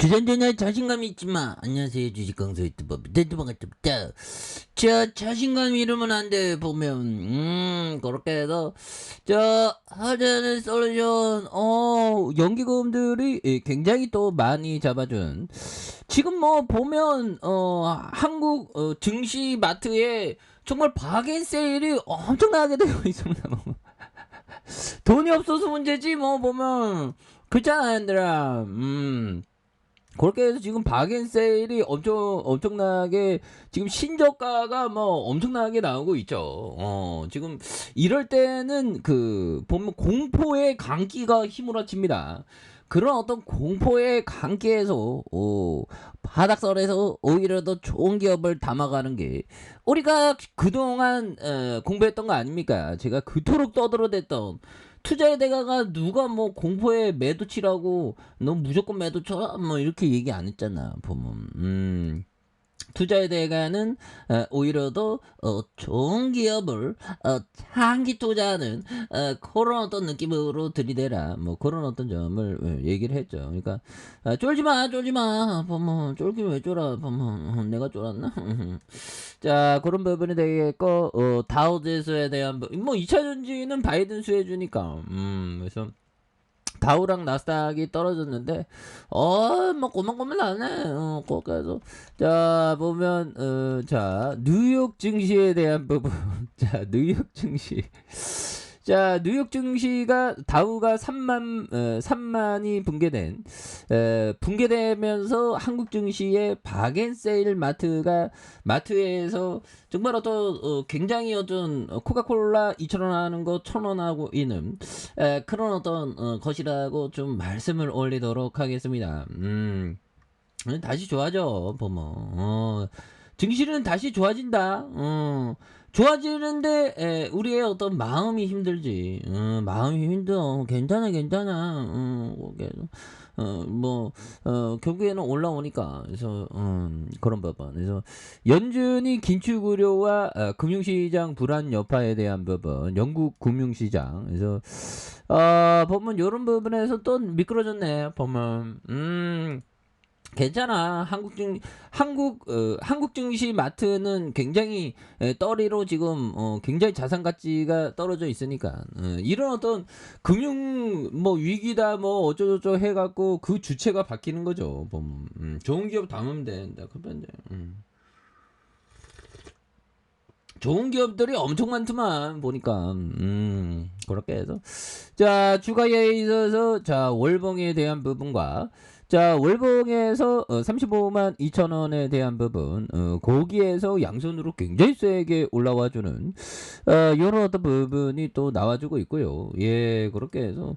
주전전에 자신감이 있지마. 안녕하세요, 주식강사 유튜버 반갑습니다. 자, 자신감 잃으면 안돼. 보면 그렇게 해서 하자는 솔루션 연기금들이 굉장히 또 많이 잡아준. 지금 뭐 보면 한국 증시 마트에 정말 바겐세일이 엄청나게 되고 있습니다. 돈이 없어서 문제지 뭐 보면 그렇잖아, 얘들아. 그렇게 해서 지금 바겐세일이 엄청나게 지금 신저가가 뭐 엄청나게 나오고 있죠. 지금 이럴 때는 보면 공포의 강기가 휘몰아칩니다. 그런 어떤 공포의 강기에서 바닥선에서 오히려 더 좋은 기업을 담아가는 게 우리가 그동안 공부했던 거 아닙니까? 제가 그토록 떠들어댔던 투자의 대가가 누가 뭐 공포에 매도 치라고 너 무조건 매도 쳐? 뭐 이렇게 얘기 안 했잖아, 보면. 투자의 대가는 오히려 더 좋은 기업을 장기 투자하는 그런 어떤 느낌으로 들이대라, 뭐 그런 어떤 점을 얘기를 했죠. 그러니까 쫄지마 보면. 쫄긴 왜 쫄아 보면. 내가 쫄았나? 자, 그런 부분이 되겠고, 다우지수에 대한 뭐 2차전지는 바이든 수혜주니까. 그래서 다우랑 나스닥이 떨어졌는데 뭐 꼬만꼬만하네. 거기서 자 보면 자 뉴욕 증시에 대한 부분. 자 뉴욕 증시. 자 뉴욕 증시가 다우가 3만이 붕괴되면서 한국 증시의 바겐세일 마트에서 정말 어떤 굉장히 어떤 코카콜라 2,000원 하는 거 1,000원 하고 있는 그런 어떤 것이라고 좀 말씀을 올리도록 하겠습니다. 다시 좋아져 보면. 증시는 다시 좋아진다. 좋아지는데 우리의 어떤 마음이 힘들지. 마음이 힘들어. 괜찮아. 결국에는 올라오니까. 그래서 그런 부분. 그래서 연준이 긴축 우려와 금융시장 불안 여파에 대한 부분. 영국 금융시장. 그래서 보면 이런 부분에서 또 미끄러졌네. 보면. 괜찮아. 한국 증시 마트는 굉장히 떨이로 지금 굉장히 자산 가치가 떨어져 있으니까 이런 어떤 금융 뭐 위기다 뭐 어쩌고저쩌고 해갖고 그 주체가 바뀌는 거죠. 보면 좋은 기업 담으면 된다. 그러면 돼. 좋은 기업들이 엄청 많더만 보니까. 그렇게 해서 자 주가에 있어서 자 월봉에 대한 부분과 자 월봉에서 35만 2천원에 대한 부분 거기에서 양손으로 굉장히 세게 올라와주는 이런 어떤 부분이 또 나와주고 있고요. 예, 그렇게 해서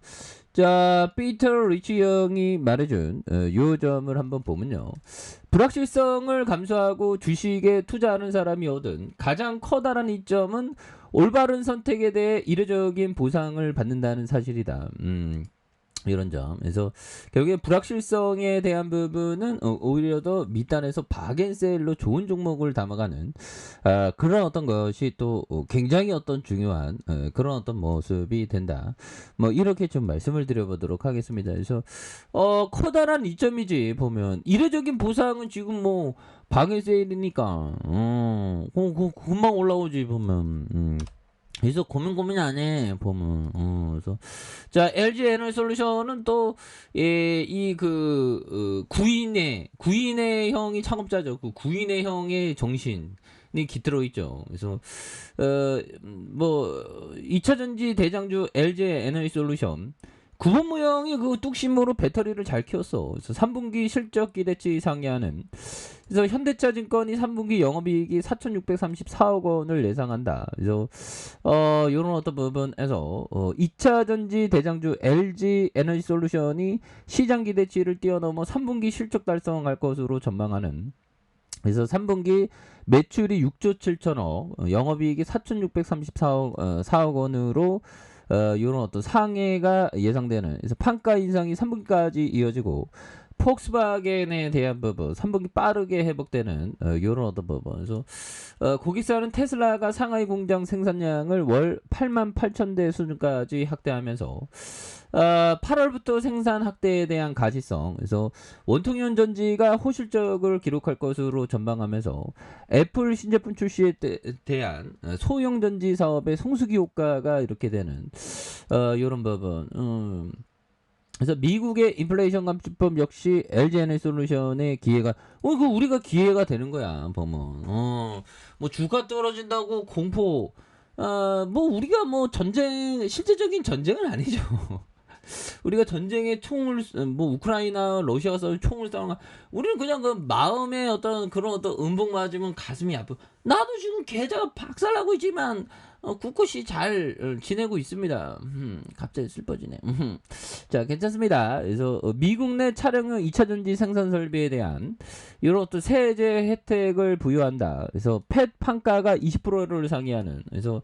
자 피터 리치 형이 말해준 요 점을 한번 보면요. 불확실성을 감수하고 주식에 투자하는 사람이 얻은 가장 커다란 이점은 올바른 선택에 대해 이례적인 보상을 받는다는 사실이다. 이런 점. 그래서 결국에 불확실성에 대한 부분은 오히려 더 밑단에서 바겐세일로 좋은 종목을 담아가는 그런 어떤 것이 또 굉장히 어떤 중요한 그런 어떤 모습이 된다. 뭐 이렇게 좀 말씀을 드려보도록 하겠습니다. 그래서 커다란 이점이지 보면 이례적인 보상은 지금 뭐 바겐세일이니까 금방 올라오지 보면. 그래서 고민 안 해 보면. 그래서 자 LG 에너솔루션은 또 구인의 형이 창업자죠. 그 구인의 형의 정신이 깃들어 있죠. 그래서 뭐 2차전지 대장주 LG 에너솔루션 구본무형이 그 뚝심으로 배터리를 잘 키웠어. 그래서 3분기 실적 기대치 상회하는. 그래서 현대차증권이 3분기 영업이익이 4,634억 원을 예상한다. 그래서 이런 어떤 부분에서 2차 전지 대장주 LG 에너지솔루션이 시장 기대치를 뛰어넘어 3분기 실적 달성할 것으로 전망하는. 그래서 3분기 매출이 6조 7천억, 영업이익이 4,634억 원으로 이런 어떤 상해가 예상되는. 그래서 판가 인상이 3분기까지 이어지고 폭스바겐에 대한 부분 3분기 빠르게 회복되는 요런 어떤 부분. 그래서 고객사는 테슬라가 상하이 공장 생산량을 월 88,000대 수준까지 확대하면서 8월부터 생산 확대에 대한 가시성, 그래서 원통이온 전지가 호실적을 기록할 것으로 전망하면서 애플 신제품 출시에 대한 소형 전지 사업의 성수기 효과가 이렇게 되는 이런 부분. 그래서 미국의 인플레이션 감축법 역시 LG 에너지솔루션의 기회가 그 우리가 기회가 되는 거야 보면. 뭐 주가 떨어진다고 공포. 뭐 우리가 뭐 전쟁 실제적인 전쟁은 아니죠. 우리가 전쟁에 총을 뭐 우크라이나 러시아가 싸우 총을 싸우는 거 우리는 그냥 그 마음에 어떤 그런 어떤 음복 맞으면 가슴이 아프. 나도 지금 계좌가 박살나고 있지만 굳굳이 잘 지내고 있습니다. 갑자기 슬퍼지네. 자, 괜찮습니다. 그래서 미국 내 차량용 2차 전지 생산 설비에 대한 이런 어떤 세제 혜택을 부여한다. 그래서 펫 판가가 20%를 상회하는. 그래서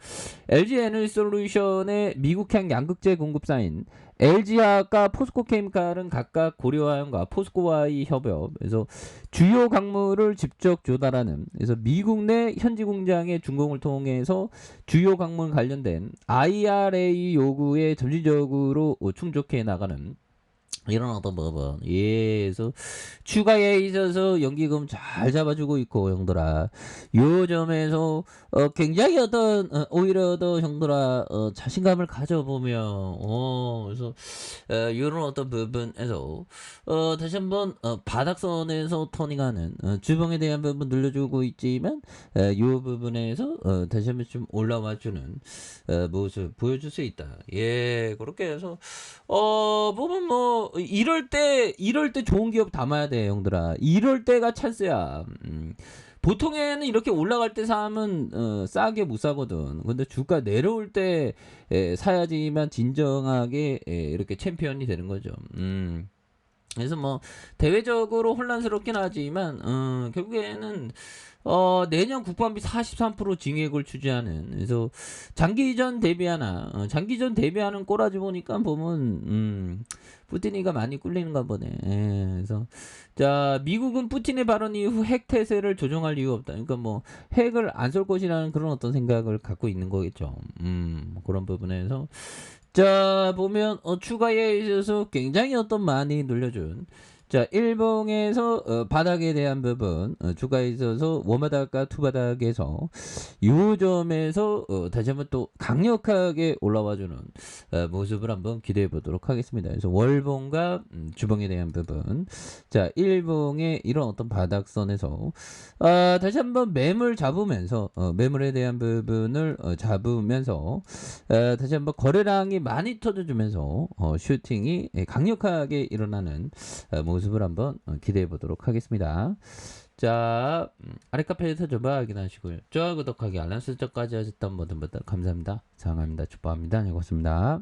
LG 에너지솔루션의 미국향 양극재 공급사인 LG화학과 포스코케미칼은 각각 고려화학과 포스코와의 협업, 그래서 주요 광물을 직접 조달하는, 그래서 미국 내 현지 공장의 준공을 통해서 주요 광물 관련된 IRA 요구에 점진적으로 충족해 나가는 이런 어떤 부분. 예, 그래서 추가에 있어서 연기금 잘 잡아주고 있고 형들아, 요 점에서 굉장히 어떤 오히려 더 형들아 자신감을 가져보면 그래서 이런 어떤 부분에서 다시 한번 바닥선에서 터닝하는 주봉에 대한 부분 늘려주고 있지만 요 부분에서 다시 한번 좀 올라와주는 모습 보여줄 수 있다. 예, 그렇게 해서 보면 뭐 이럴 때 좋은 기업 담아야 돼 형들아. 이럴 때가 찬스야. 보통에는 이렇게 올라갈 때 사면 싸게 못 사거든. 근데 주가 내려올 때 사야지만 진정하게 이렇게 챔피언이 되는 거죠. 그래서 뭐 대외적으로 혼란스럽긴 하지만 결국에는 내년 국방비 43% 증액을 추진하는, 그래서 장기전 대비하는 꼬라지 보니까 보면 푸틴이가 많이 꿀리는가 보네. 예, 그래서 자, 미국은 푸틴의 발언 이후 핵 태세를 조정할 이유가 없다. 그러니까 뭐 핵을 안 쏠 것이라는 그런 어떤 생각을 갖고 있는 거겠죠. 뭐 그런 부분에서 자, 보면 추가에 있어서 굉장히 어떤 많이 눌려준, 자, 일봉에서 바닥에 대한 부분 추가에 있어서 원바닥과 투바닥에서 요 점에서 다시 한번 또 강력하게 올라와주는 모습을 한번 기대해 보도록 하겠습니다. 그래서 월봉과 주봉에 대한 부분, 자, 일봉의 이런 어떤 바닥선에서 다시 한번 매물 잡으면서 매물에 대한 부분을 잡으면서 다시 한번 거래량이 많이 터져주면서 슈팅이 강력하게 일어나는 모습을 한번 기대해 보도록 하겠습니다. 자, 아래 카페에서 저바 확인하시고요. 좋아요, 구독하기, 알람 설정까지 하셨던 모든 분들 감사합니다. 사랑합니다. 축복합니다. 고맙습니다.